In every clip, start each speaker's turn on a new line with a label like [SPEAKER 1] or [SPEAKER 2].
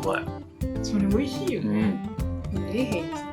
[SPEAKER 1] まい。
[SPEAKER 2] それ美味しいよ
[SPEAKER 1] う
[SPEAKER 2] ね。
[SPEAKER 1] ん。
[SPEAKER 2] えへい。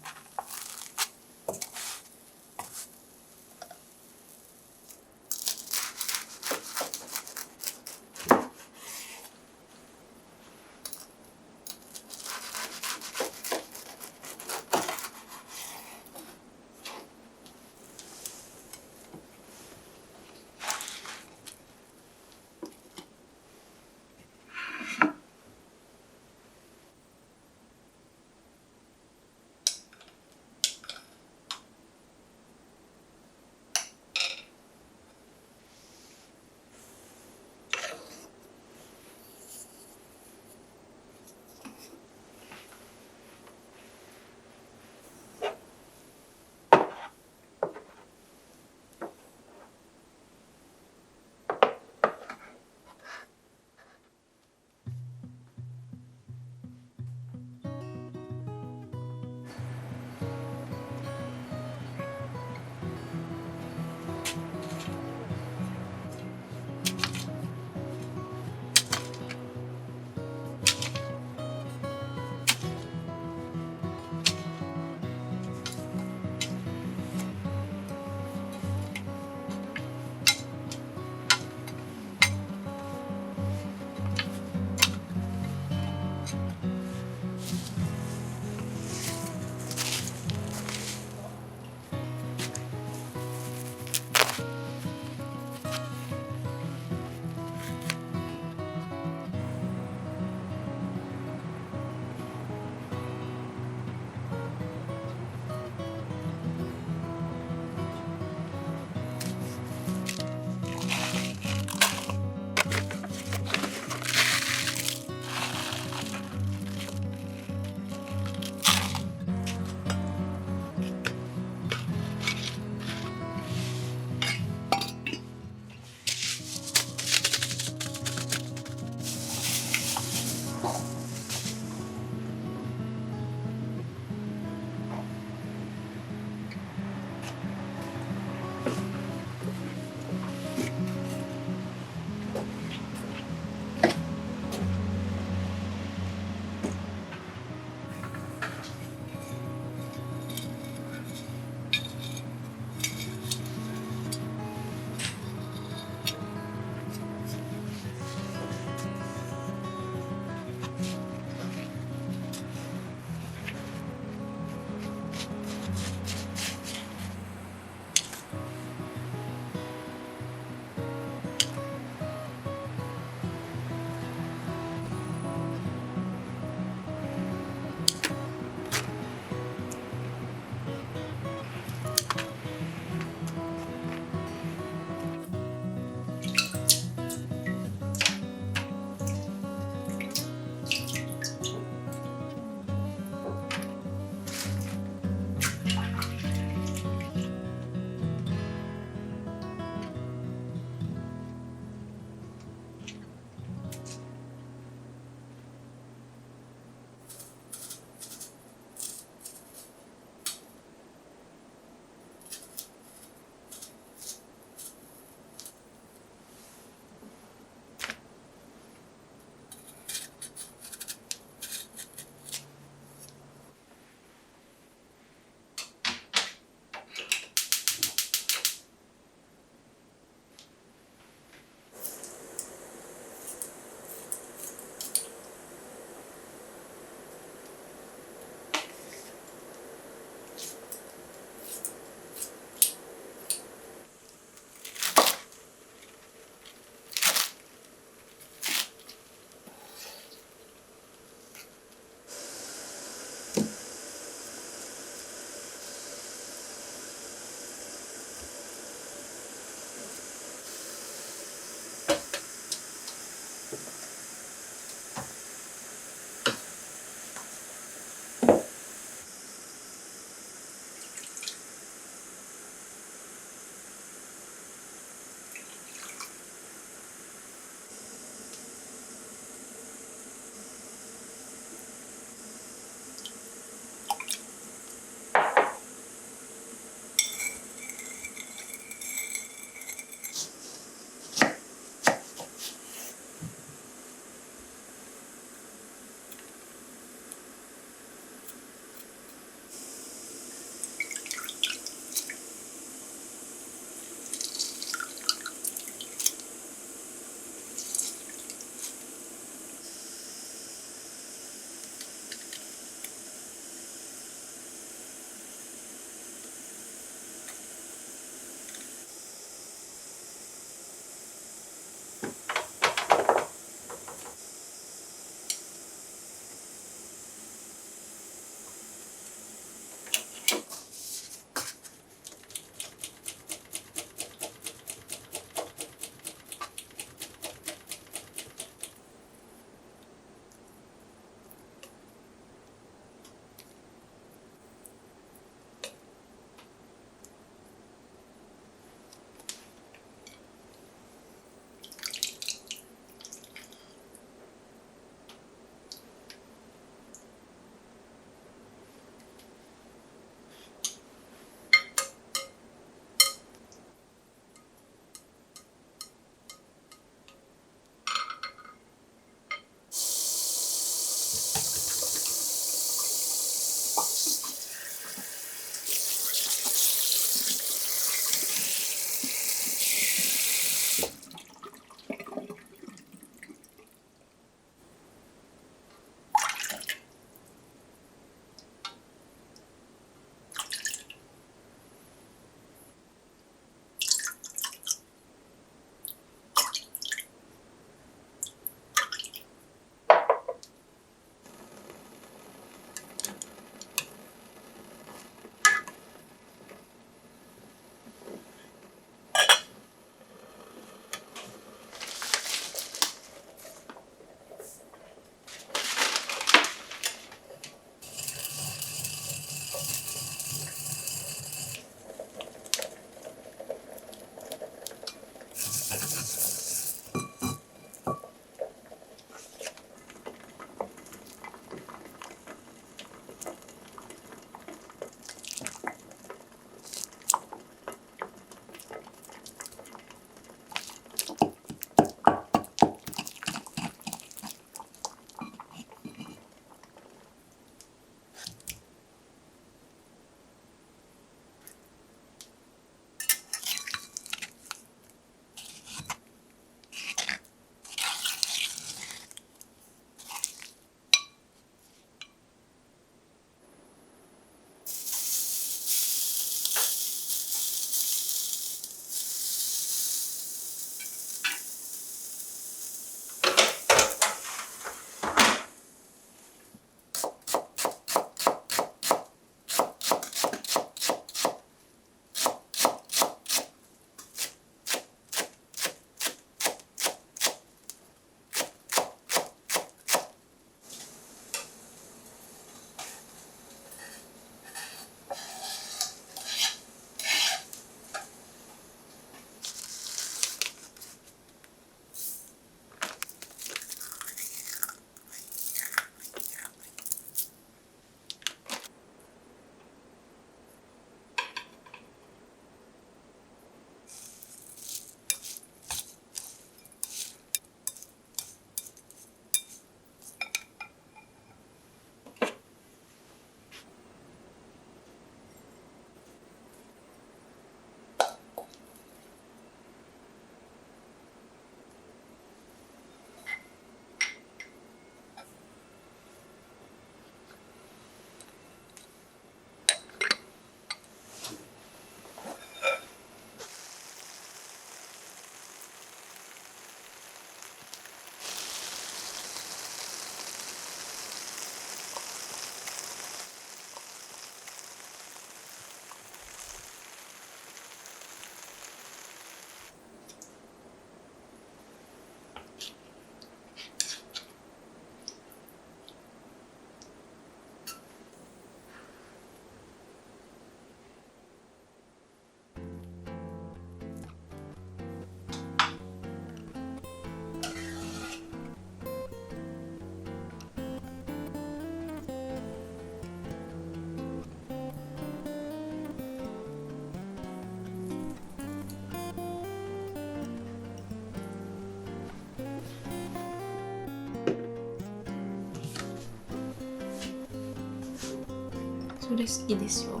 [SPEAKER 1] それ好きですよ。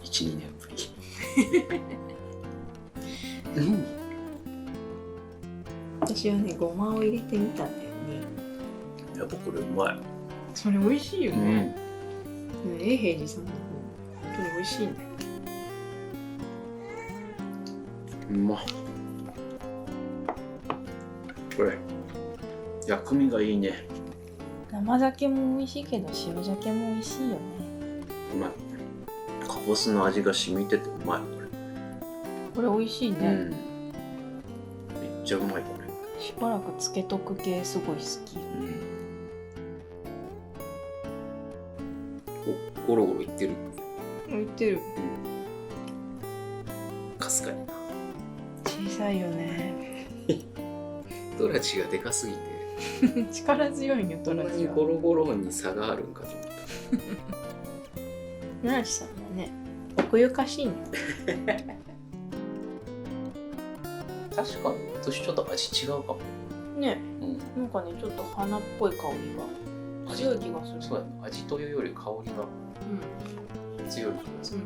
[SPEAKER 3] 1、2年ぶり。うん。
[SPEAKER 1] 私はね、ごまを入れてみたんだよね。
[SPEAKER 3] やっぱこれうまい。
[SPEAKER 2] それ美味しいよね。
[SPEAKER 3] うん。
[SPEAKER 2] 永平寺さんの方本当に美味しいんだよ。
[SPEAKER 3] うまっ。これ薬味がいいね。
[SPEAKER 1] 生鮭も美味しいけど塩鮭も美味しいよね。
[SPEAKER 3] うまい。かぼすの味が染みててうまい。
[SPEAKER 1] これ美味しいね。
[SPEAKER 3] うん。めっちゃうまいこれ。
[SPEAKER 1] しばらくつけとく系すごい好き。
[SPEAKER 3] うん。お、ゴロゴロいってる。
[SPEAKER 2] 売ってる。
[SPEAKER 3] かすかにな。
[SPEAKER 1] 小さいよね。
[SPEAKER 3] トラチがでかすぎて。
[SPEAKER 2] 力強いよ、
[SPEAKER 3] こんな
[SPEAKER 2] トラチは。
[SPEAKER 3] にゴロゴロに差があるんかと思った。
[SPEAKER 2] トラチさんはね、奥ゆかしいんよ。
[SPEAKER 3] 確かに私ちょっと味違うかも。
[SPEAKER 2] ね、
[SPEAKER 3] うん。
[SPEAKER 2] なんかね、ちょっと花っぽい香りが強い気がする。
[SPEAKER 3] そうやね。味というより香りが強い気がする。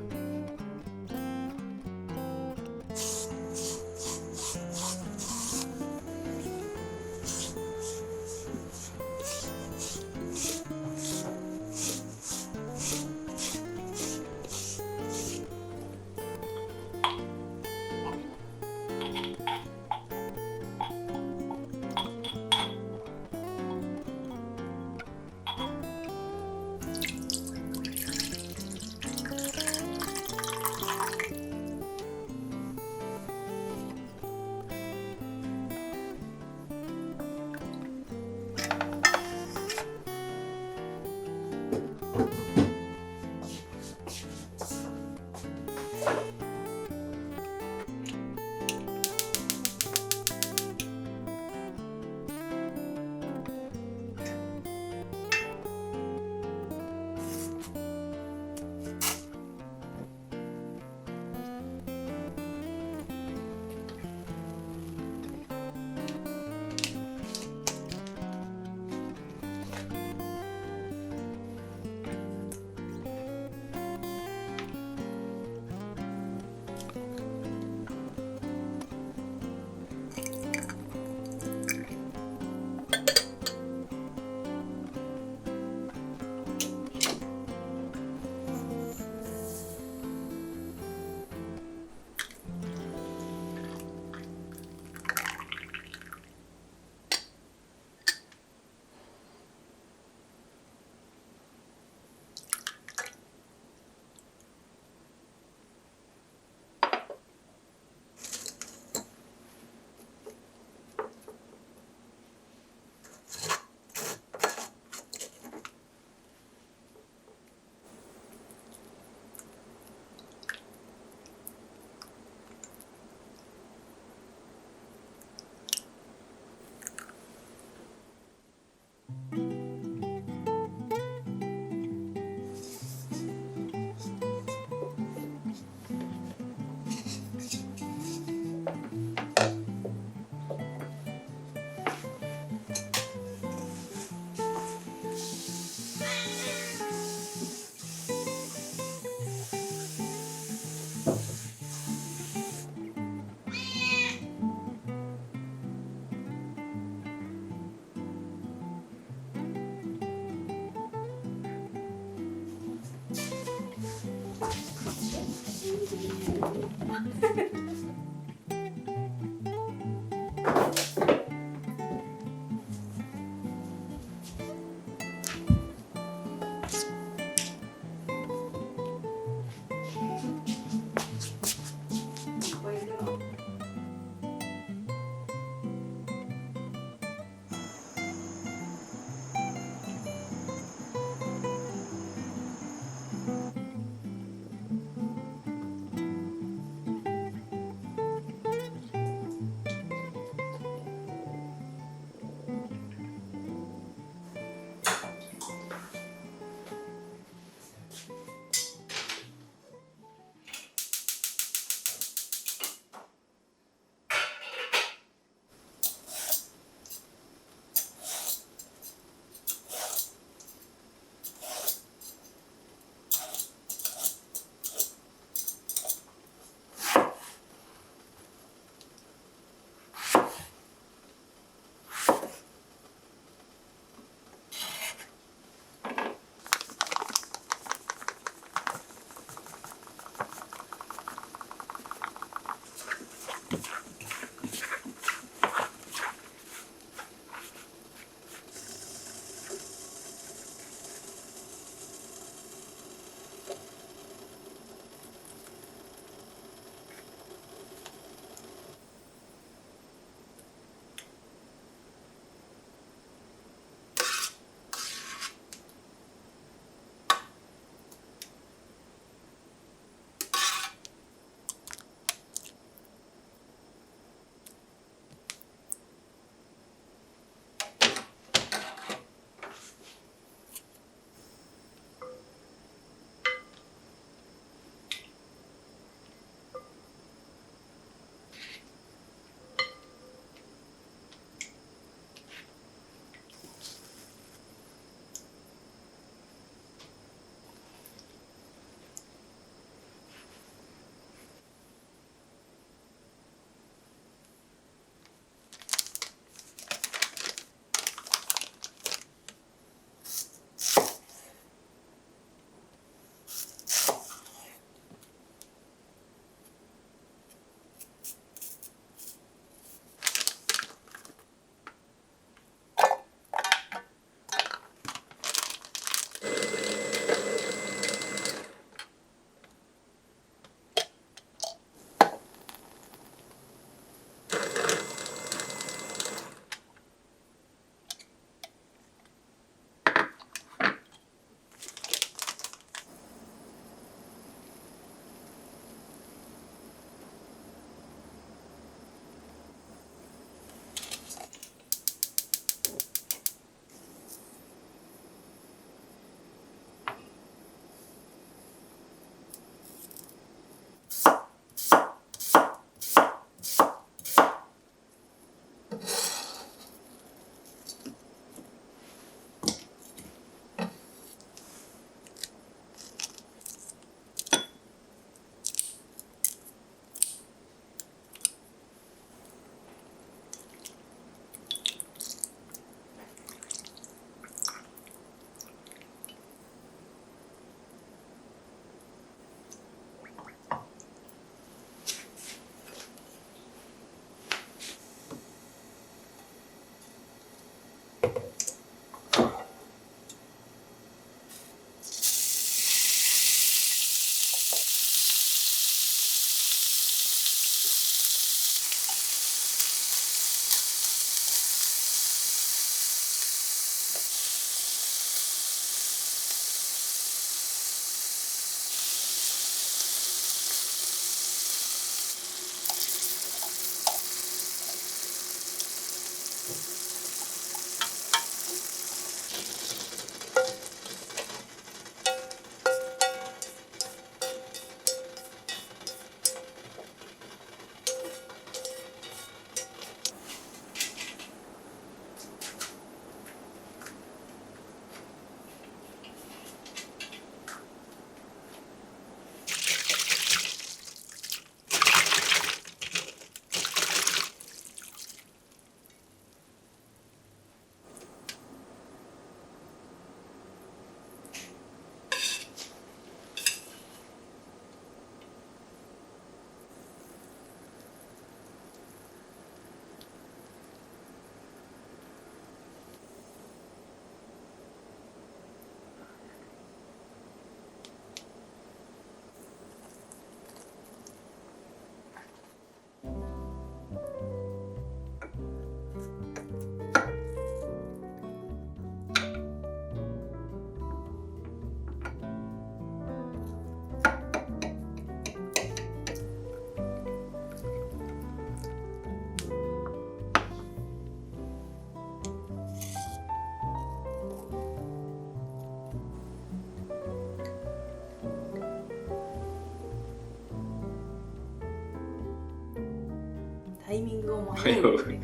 [SPEAKER 2] イミングを迷うよね。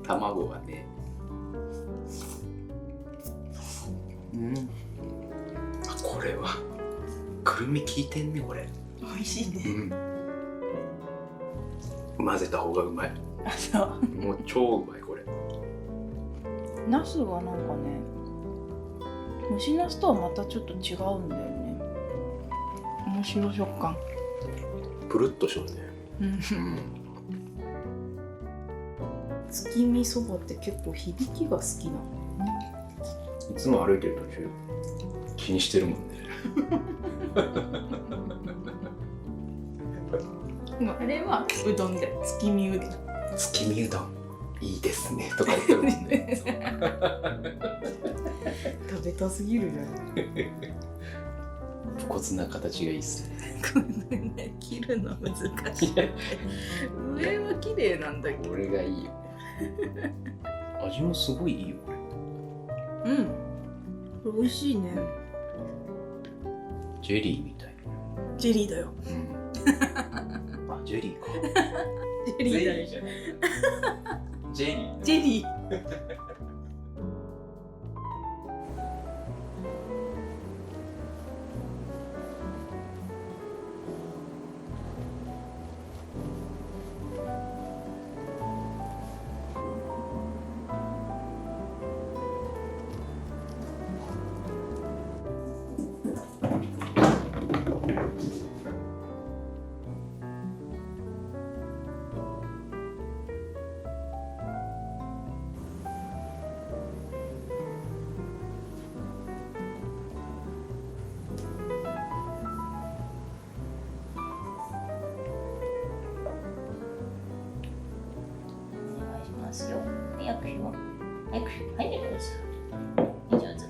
[SPEAKER 3] 卵がね。あ、これはくるみ効いてんねこれ。
[SPEAKER 2] 美味しいね。
[SPEAKER 3] 混ぜた方がうまい。
[SPEAKER 2] あ、そう。
[SPEAKER 3] もう超うまいこれ。
[SPEAKER 1] ナスがなんかね、蒸しナスとはまたちょっと違うんだよね。面白い食感。
[SPEAKER 3] プルッとしようね。
[SPEAKER 2] 月見そばって結構響きが好きなの。
[SPEAKER 3] いつも歩いてる途中気にしてるもんね。
[SPEAKER 2] あれはうどんで月見うどん。
[SPEAKER 3] 月見うどんいいですねとか言ってるもんね。
[SPEAKER 2] 食べたすぎるじゃん。
[SPEAKER 3] 武骨な形がいいっすね。
[SPEAKER 2] 切るの難しい。上は綺麗なんだけど。
[SPEAKER 3] これがいいよ。味もすごいいいよこれ。
[SPEAKER 2] うん。これ美味しいね。
[SPEAKER 3] ジェリーみたい。
[SPEAKER 2] ジェリーだよ。
[SPEAKER 3] あ、ジェリーか。
[SPEAKER 2] ジェリーだよ。
[SPEAKER 3] じゃない。ジェリー。
[SPEAKER 2] ジェリー。
[SPEAKER 1] ますよ。早くよ。早く入ってください。上手。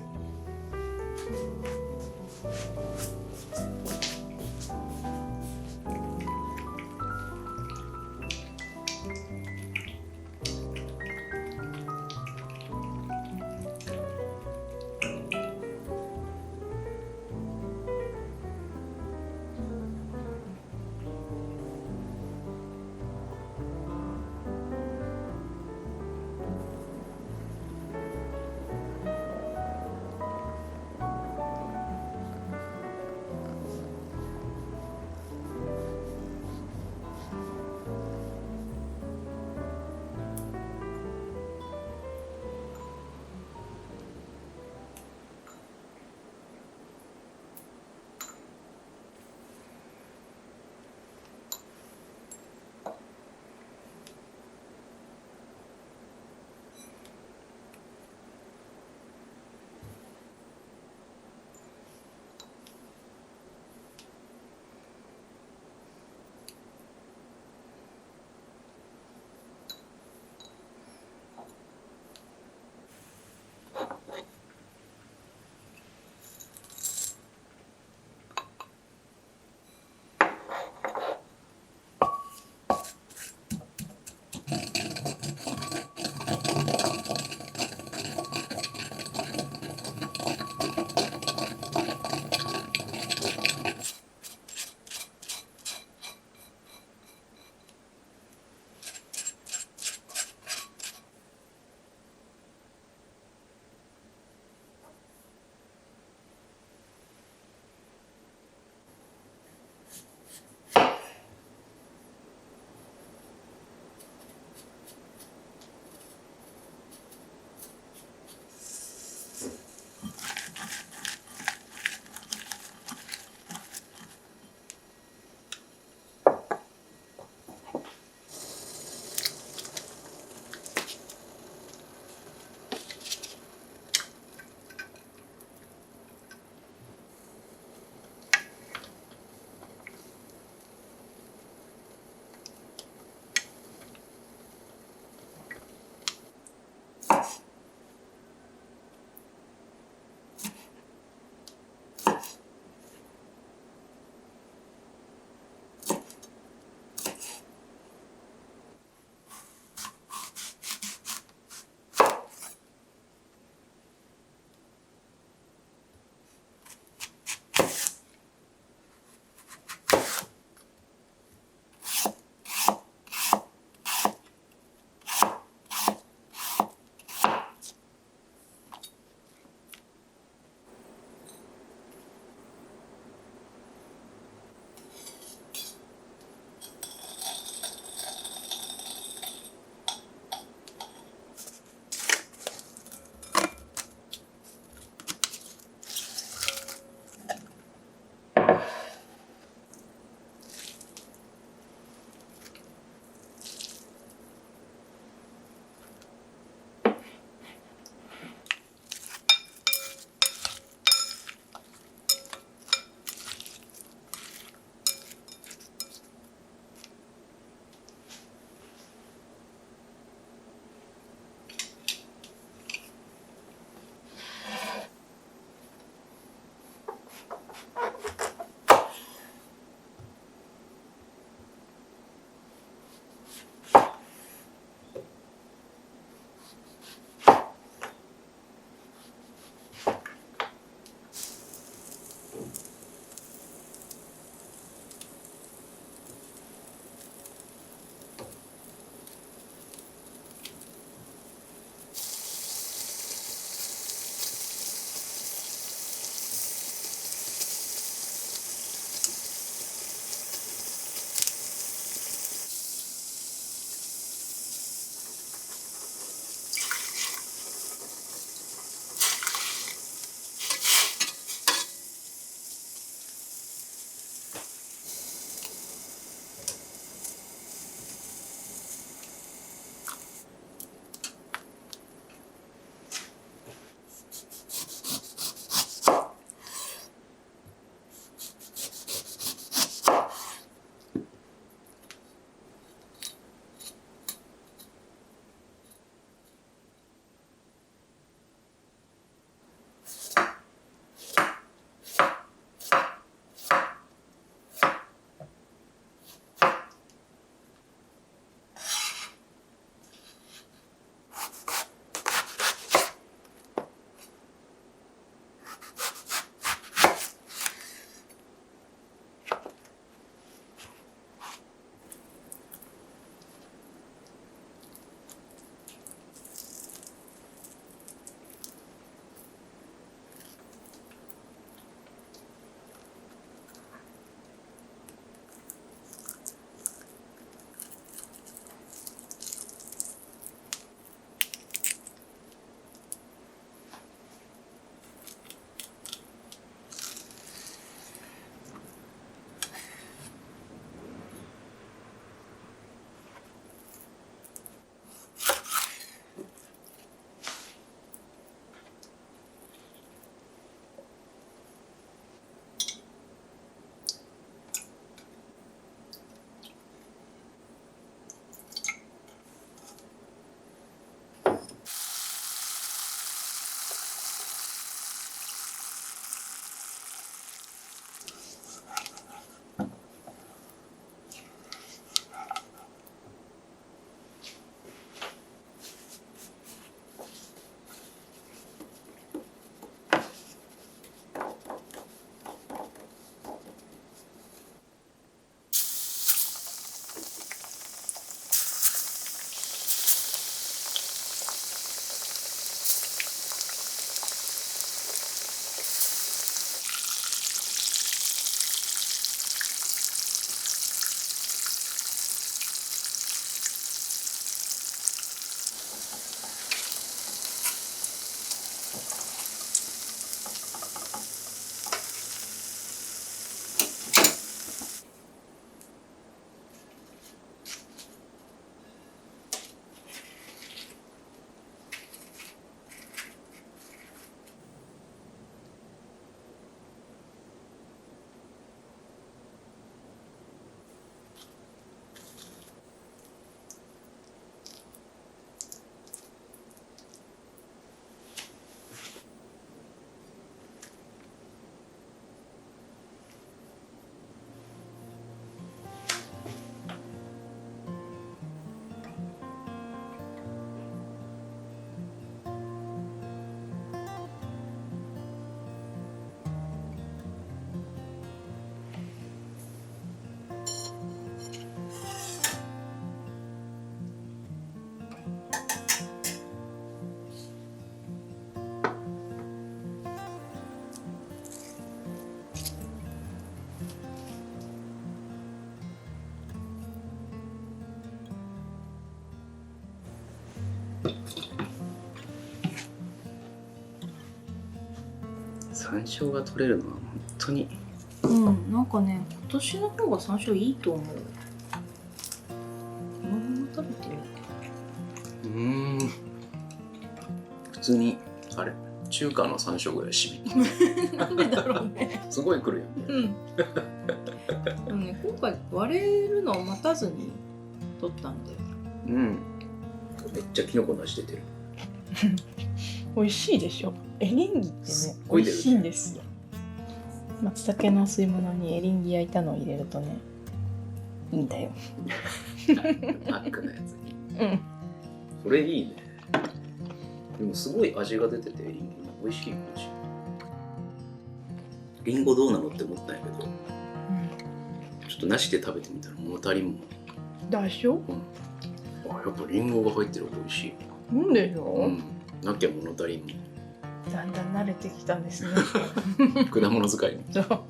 [SPEAKER 3] 山椒が取れるのは本当に
[SPEAKER 1] うんなんかね今年の方が山椒いいと思う。このまま食べてみる。
[SPEAKER 3] 普通にあれ中華の山椒ぐらいしび
[SPEAKER 1] なんでだろうね。
[SPEAKER 3] すごいくるよね。
[SPEAKER 1] うん。でもね今回割れるのを待たずに取ったんだよ。
[SPEAKER 3] うんめっちゃキノコの味出てる。
[SPEAKER 1] 美味しいでしょ。エリンギって
[SPEAKER 3] す
[SPEAKER 1] ね
[SPEAKER 3] っごい出る
[SPEAKER 1] 美味しいんですよ。松茸の吸い物にエリンギ焼いたのを入れるとねいいんだよ。
[SPEAKER 3] パックのやつに
[SPEAKER 1] うん。
[SPEAKER 3] それいいね。でもすごい味が出ててエリンギの美味しい感じ。リンゴどうなのって思ったんやけどちょっとなしで食べてみたら物足りんもん。
[SPEAKER 1] でしょ。
[SPEAKER 3] あやっぱリンゴが入ってる方が美味しい。
[SPEAKER 1] うんでしょ、
[SPEAKER 3] うんなきゃ物足りんも
[SPEAKER 1] だんだん慣れてきたんですね。
[SPEAKER 3] ん。果物使いに
[SPEAKER 1] そう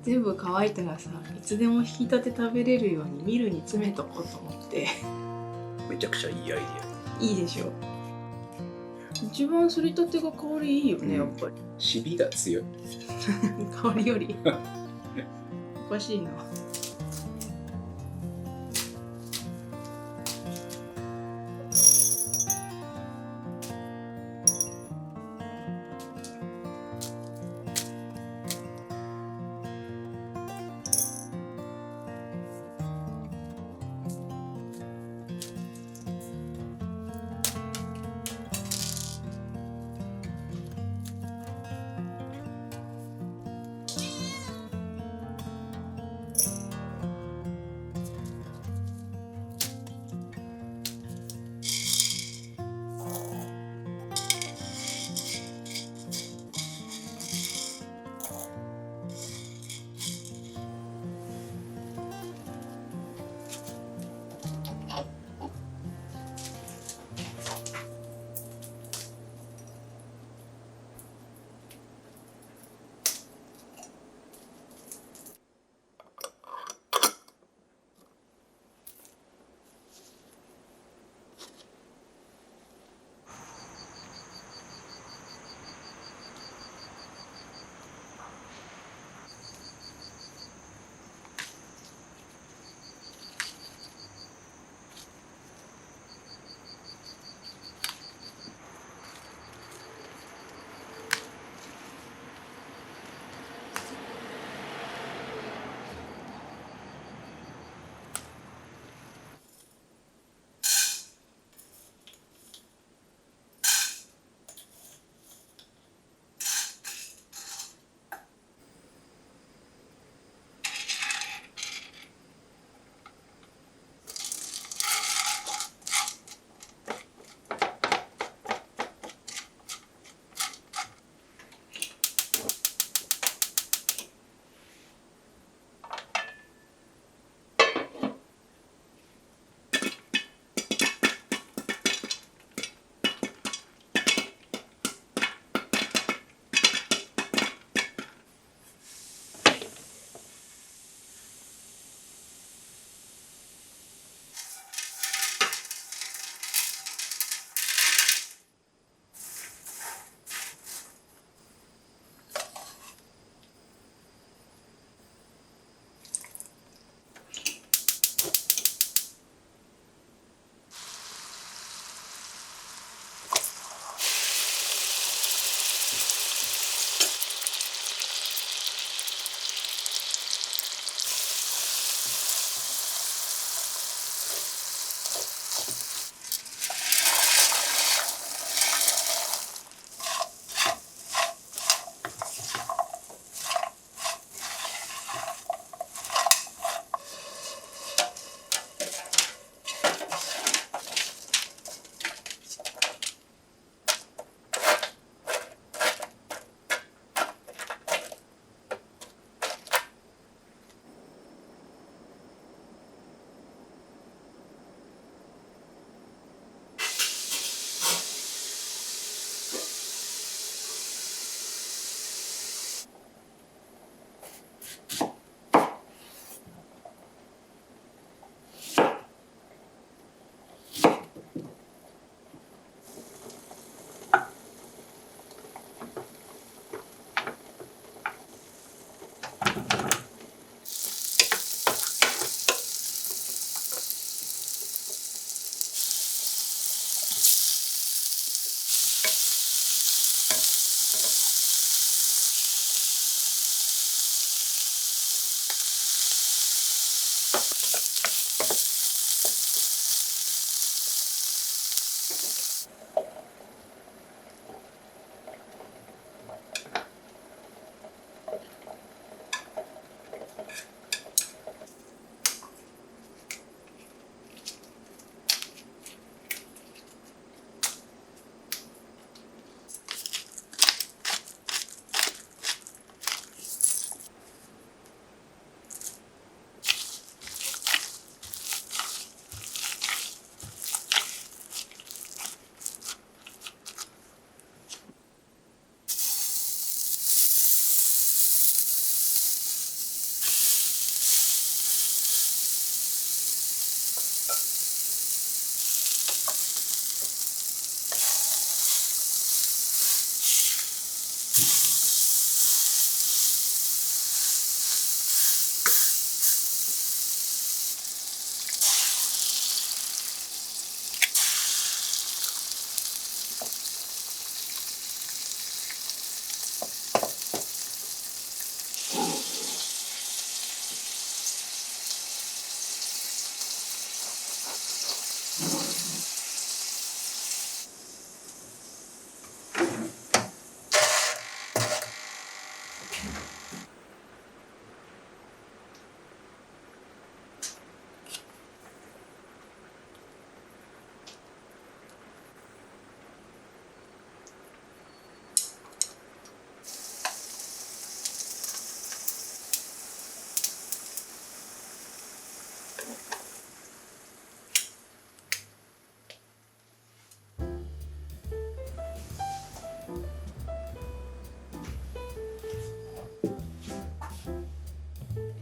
[SPEAKER 1] 全部乾いたらさいつでも引き立て食べれるようにミルに詰めとこうと思って。
[SPEAKER 3] めちゃくちゃいいアイデ
[SPEAKER 1] いいでしょ。一番すりたてが香りいいよね、
[SPEAKER 3] うん
[SPEAKER 1] やっぱり。
[SPEAKER 3] ア。しびが強い。
[SPEAKER 1] 香りよりおかしいな。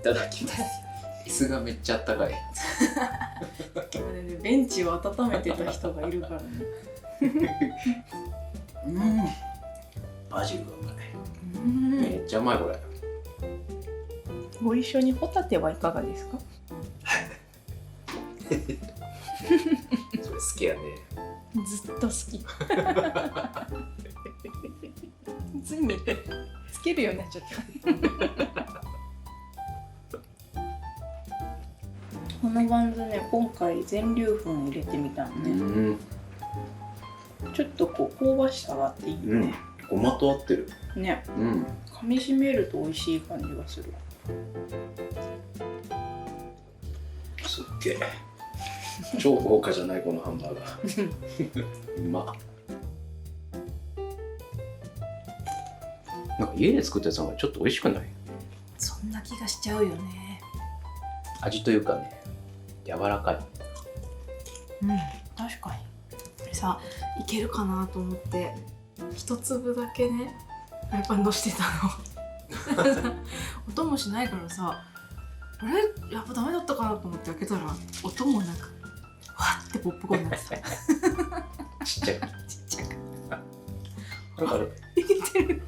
[SPEAKER 3] ただきます椅子がめっちゃあったかい。
[SPEAKER 1] ベンチを温めてた人がいるからね。
[SPEAKER 3] バジルがうまい。
[SPEAKER 1] うん
[SPEAKER 3] めっちゃうまいこれ。
[SPEAKER 1] ご一緒にホタテはいかがですか？
[SPEAKER 3] それ好きやね。
[SPEAKER 1] ずっと好き。ついにつけるようになっちゃった。このバンズね、今回全粒粉入れてみたのね。ちょっとこう香ばしさがあっていいよね。
[SPEAKER 3] ごまと合ってる。
[SPEAKER 1] ね、
[SPEAKER 3] うん。
[SPEAKER 1] 噛み締めると美味しい感じがする。
[SPEAKER 3] すっげえ。超豪華じゃないこのハンバーガー。うまっ。なんか家で作ったやつの方がちょっと美味しくない？
[SPEAKER 1] そんな気がしちゃうよね。
[SPEAKER 3] 味というかね、柔らかい。
[SPEAKER 1] 確かに。これさ、いけるかなと思って一粒だけねフライパンのしてたの。音もしないからさ、あれやっぱダメだったかなと思って開けたら音もなくわってポップコーンになってた。
[SPEAKER 3] ちっちゃい。
[SPEAKER 1] ちっちゃく
[SPEAKER 3] あるある。
[SPEAKER 1] いけてる。